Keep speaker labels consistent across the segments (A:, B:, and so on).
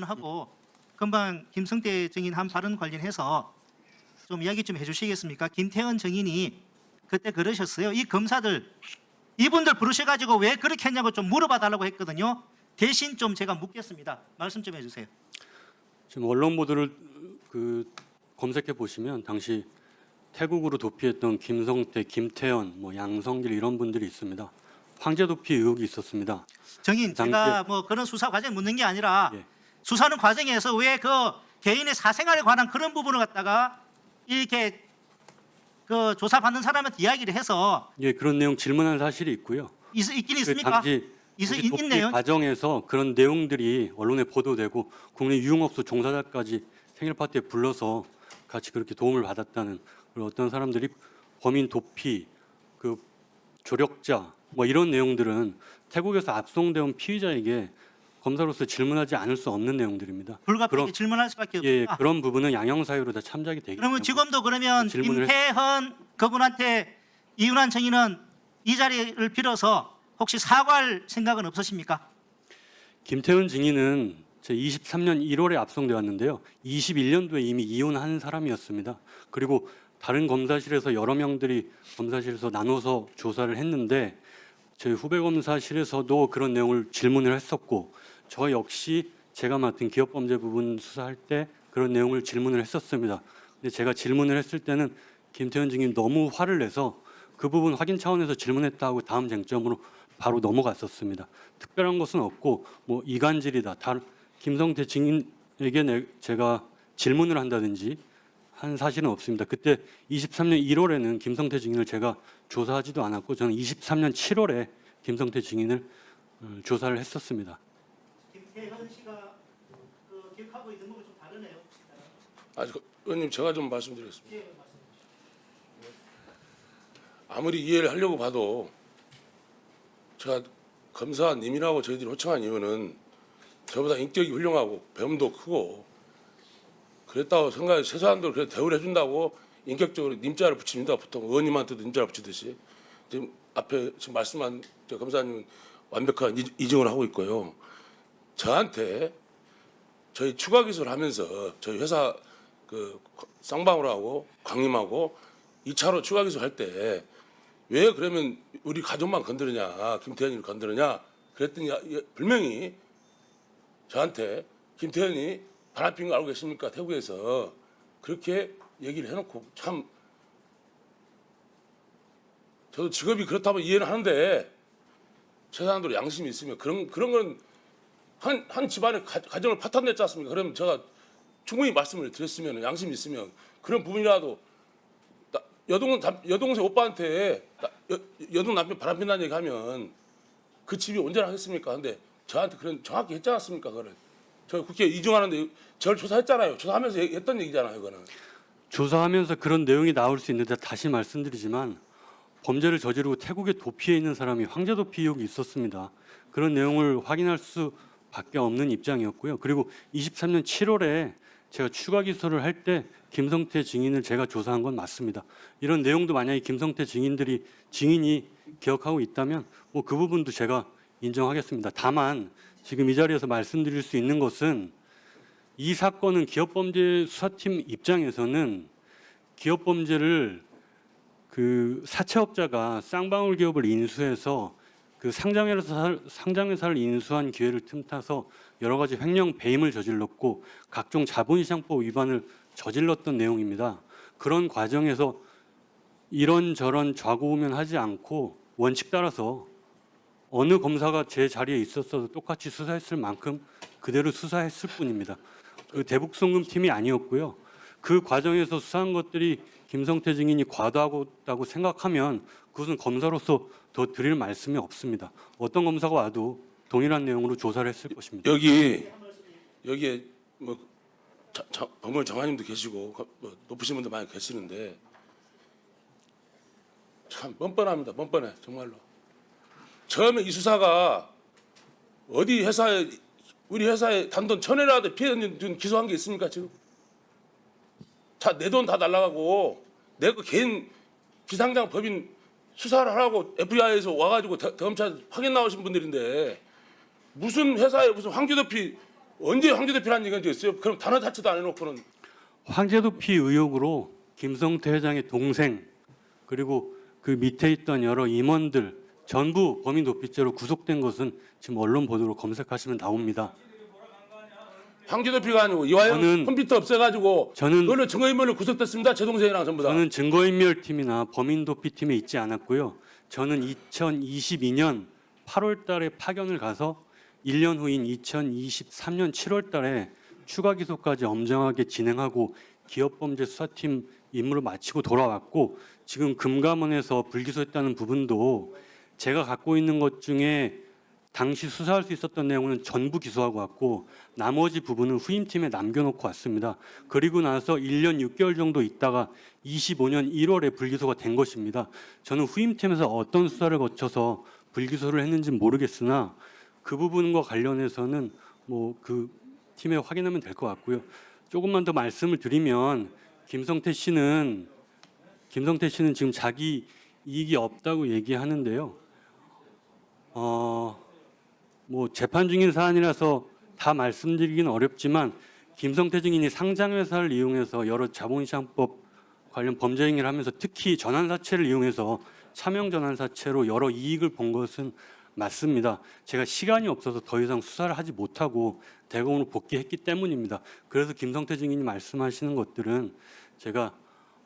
A: 하고 금방 김성태 증인 한 발언 관련해서 좀 이야기 좀 해주시겠습니까? 김태현 증인이 그때 그러셨어요. 이 검사들 이분들 부르셔가지고 왜 그렇게 했냐고 좀 물어봐 달라고 했거든요. 대신 좀 제가 묻겠습니다. 말씀 좀 해주세요.
B: 지금 언론 보도를 검색해 보시면 당시 태국으로 도피했던 김성태, 김태현, 양성길 이런 분들이 있습니다. 황제 도피 의혹이 있었습니다.
A: 증인, 제가 뭐 그런 수사 과정 묻는 게 아니라
B: 예.
A: 수사하는 과정에서 왜 그 개인의 사생활에 관한 그런 부분을 갖다가 이렇게 그 조사받는 사람한테 이야기를 해서
B: 예, 그런 내용 질문한 사실이 있고요.
A: 있긴
B: 그
A: 있습니까?
B: 당시 도피
A: 있네요.
B: 과정에서 그런 내용들이 언론에 보도되고 국내 유흥업소 종사자까지 생일 파티에 불러서 같이 그렇게 도움을 받았다는, 그리고 어떤 사람들이 범인 도피, 그 조력자 이런 내용들은 태국에서 압송된 피의자에게 검사로서 질문하지 않을 수 없는 내용들입니다.
A: 불가피하게 질문할 수밖에
B: 예,
A: 없다.
B: 그런 부분은 양형 사유로 다 참작이 되기 때문에.
A: 그러면 지금도 그러면
B: 질문을
A: 김태현 그분한테 이윤환 증인은 이 자리를 빌어서 혹시 사과할 생각은 없으십니까?
B: 김태훈 증인은 제 23년 1월에 압송돼 왔는데요. 21년도에 이미 이혼한 사람이었습니다. 그리고 다른 검사실에서 여러 명들이 검사실에서 나눠서 조사를 했는데 저희 후배 검사실에서도 그런 내용을 질문을 했었고, 저 역시 제가 맡은 기업범죄 부분 수사할 때 그런 내용을 질문을 했었습니다. 근데 제가 질문을 했을 때는 김태현 증인이 너무 화를 내서 그 부분 확인 차원에서 질문했다고 다음 쟁점으로 바로 넘어갔었습니다. 특별한 것은 없고 이간질이다, 김성태 증인에게 제가 질문을 한다든지 한 사실은 없습니다. 그때 23년 1월에는 김성태 증인을 제가 조사하지도 않았고, 저는 23년 7월에 김성태 증인을 조사를 했었습니다.
A: 김태현 씨가 기억하고 있는 거가 좀 다르네요.
C: 의원님, 제가 좀 말씀드리겠습니다.
A: 예, 맞습니다.
C: 아무리 이해를 하려고 봐도 제가 검사님이라고 저희들이 호칭한 이유는 저보다 인격이 훌륭하고 배움도 크고 그랬다고 생각해, 최소한도 그래 대우를 해준다고 인격적으로 님자를 붙입니다. 보통 의원님한테도 님자를 붙이듯이. 지금 앞에 지금 말씀한 저 검사님은 완벽한 이증을 하고 있고요. 저한테 저희 추가 기소를 하면서 저희 회사 그 쌍방울하고 광림하고 2차로 추가 기소할 때 왜 그러면 우리 가족만 건드느냐, 김태현이를 건드느냐 그랬더니 분명히 저한테 김태현이 바람 핀 거 알고 계십니까? 태국에서 그렇게 얘기를 해놓고, 참 저도 직업이 그렇다면 이해는 하는데 최소한으로 양심이 있으면 그런 건 한 집안의 가정을 파탄냈지 않습니까? 그러면 제가 충분히 말씀을 드렸으면, 양심이 있으면 그런 부분이라도 여동생 오빠한테 여동 남편 바람핀다는 얘기하면 그 집이 온전하겠습니까? 근데 저한테 그런 정확히 했지 않았습니까? 그거를 저 국회에 이중하는데 저를 조사했잖아요. 조사하면서 했던 얘기잖아요. 그거는
B: 조사하면서 그런 내용이 나올 수 있는데, 다시 말씀드리지만 범죄를 저지르고 태국에 도피해 있는 사람이 황제 도피 의혹이 있었습니다. 그런 내용을 확인할 수밖에 없는 입장이었고요. 그리고 23년 7월에 제가 추가 기소를 할 때 김성태 증인을 제가 조사한 건 맞습니다. 이런 내용도 만약에 김성태 증인이 기억하고 있다면 그 부분도 제가 인정하겠습니다. 다만 지금 이 자리에서 말씀드릴 수 있는 것은, 이 사건은 기업범죄 수사팀 입장에서는 기업범죄를 그 사채업자가 쌍방울 기업을 인수해서 그 상장회사를 인수한 기회를 틈타서 여러 가지 횡령 배임을 저질렀고 각종 자본시장법 위반을 저질렀던 내용입니다. 그런 과정에서 이런저런 좌고우면하지 않고 원칙 따라서 어느 검사가 제 자리에 있었어도 똑같이 수사했을 만큼 그대로 수사했을 뿐입니다. 그 대북송금 팀이 아니었고요. 그 과정에서 수사한 것들이 김성태 증인이 과도하다고 생각하면 그것은 검사로서 더 드릴 말씀이 없습니다. 어떤 검사가 와도 동일한 내용으로 조사를 했을 것입니다.
C: 여기에 법무부 장관님도 계시고 높으신 분들 많이 계시는데 참 뻔뻔합니다. 뻔뻔해 정말로. 처음에 이 수사가 어디 회사에, 우리 회사에 단돈 1,000원이라도 피해 기소한 게 있습니까 지금? 내 돈 다 날라가고 내 그 개인 비상장 법인 수사를 하라고 FBI에서 와가지고 검찰 확인 나오신 분들인데 무슨 회사에 무슨 황교도피 언제 황제 대표라는 얘기가 있어요? 그럼 단어 자체도 안 해놓고는
B: 황제도피 의혹으로 김성태 회장의 동생 그리고 그 밑에 있던 여러 임원들 전부 범인 도피죄로 구속된 것은 지금 언론 보도로 검색하시면 나옵니다.
C: 황제 대표가 아니고 이화영
B: 저는-
C: 컴퓨터 없애가지고
B: 저는
C: 그걸로 증거인멸로 구속됐습니다. 제 동생이랑 전부 다.
B: 저는 증거인멸팀이나 범인도피팀에 있지 않았고요. 저는 2022년 8월 달에 파견을 가서 1년 후인 2023년 7월 달에 추가 기소까지 엄정하게 진행하고 기업범죄 수사팀 임무를 마치고 돌아왔고 지금 금감원에서 불기소했다는 부분도 제가 갖고 있는 것 중에 당시 수사할 수 있었던 내용은 전부 기소하고 왔고 나머지 부분은 후임팀에 남겨놓고 왔습니다. 그리고 나서 1년 6개월 정도 있다가 25년 1월에 불기소가 된 것입니다. 저는 후임팀에서 어떤 수사를 거쳐서 불기소를 했는지 모르겠으나 그 부분과 관련해서는 뭐 그 팀에 확인하면 될 것 같고요. 조금만 더 말씀을 드리면 김성태 씨는 지금 자기 이익이 없다고 얘기하는데요. 뭐 재판 중인 사안이라서 다 말씀드리기는 어렵지만 김성태 증인이 상장회사를 이용해서 여러 자본시장법 관련 범죄 행위를 하면서 특히 전환사채를 이용해서 차명 전환사채로 여러 이익을 본 것은 맞습니다. 제가 시간이 없어서 더 이상 수사를 하지 못하고 대검으로 복귀했기 때문입니다. 그래서 김성태 증인이 말씀하시는 것들은 제가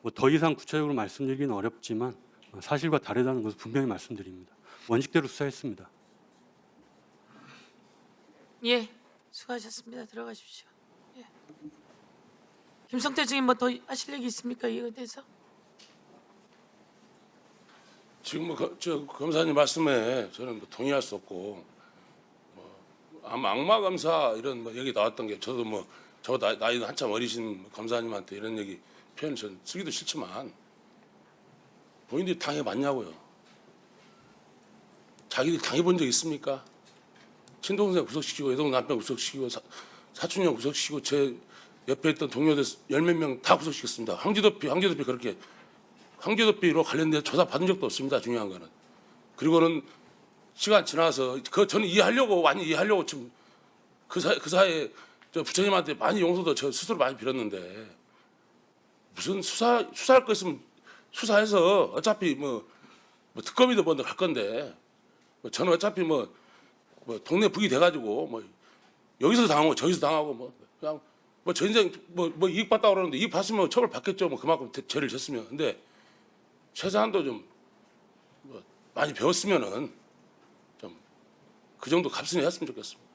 B: 뭐 더 이상 구체적으로 말씀드리기는 어렵지만 사실과 다르다는 것을 분명히 말씀드립니다. 원칙대로 수사했습니다.
D: 예, 수고하셨습니다. 들어가십시오. 예. 김성태 증인 뭐 더 하실 얘기 있습니까? 이거에 대해서?
C: 지금 저 검사님 말씀에 저는 뭐 동의할 수 없고 아마 악마 검사 이런 뭐 얘기 나왔던 게 저도 뭐 저 나이도 한참 어리신 검사님한테 이런 얘기 표현을 전 쓰기도 싫지만 본인들이 당해봤냐고요. 자기들이 당해본 적 있습니까? 친동생 구속시키고 여동 남편 구속시키고 사촌형 구속시키고 제 옆에 있던 동료들 10몇 명 다 구속시켰습니다. 황제도피 그렇게 황제도피로 관련된 조사 받은 적도 없습니다. 중요한 거는. 그리고는 시간 지나서 저는 많이 이해하려고 지금 그 사이에 저 부처님한테 많이 용서도 저 스스로 많이 빌었는데 무슨 수사할 거 있으면 수사해서 어차피 뭐 특검이든 뭐든 갈 건데 저는 어차피 뭐 동네 북이 돼가지고 뭐 여기서 당하고 저기서 당하고 뭐 그냥 뭐 저 인생 뭐 이익 봤다고 그러는데 이익 봤으면 처벌 받겠죠. 뭐 그만큼 죄를 졌으면. 근데 최소한도 좀 많이 배웠으면은 좀 그 정도 값은 했으면 좋겠습니다.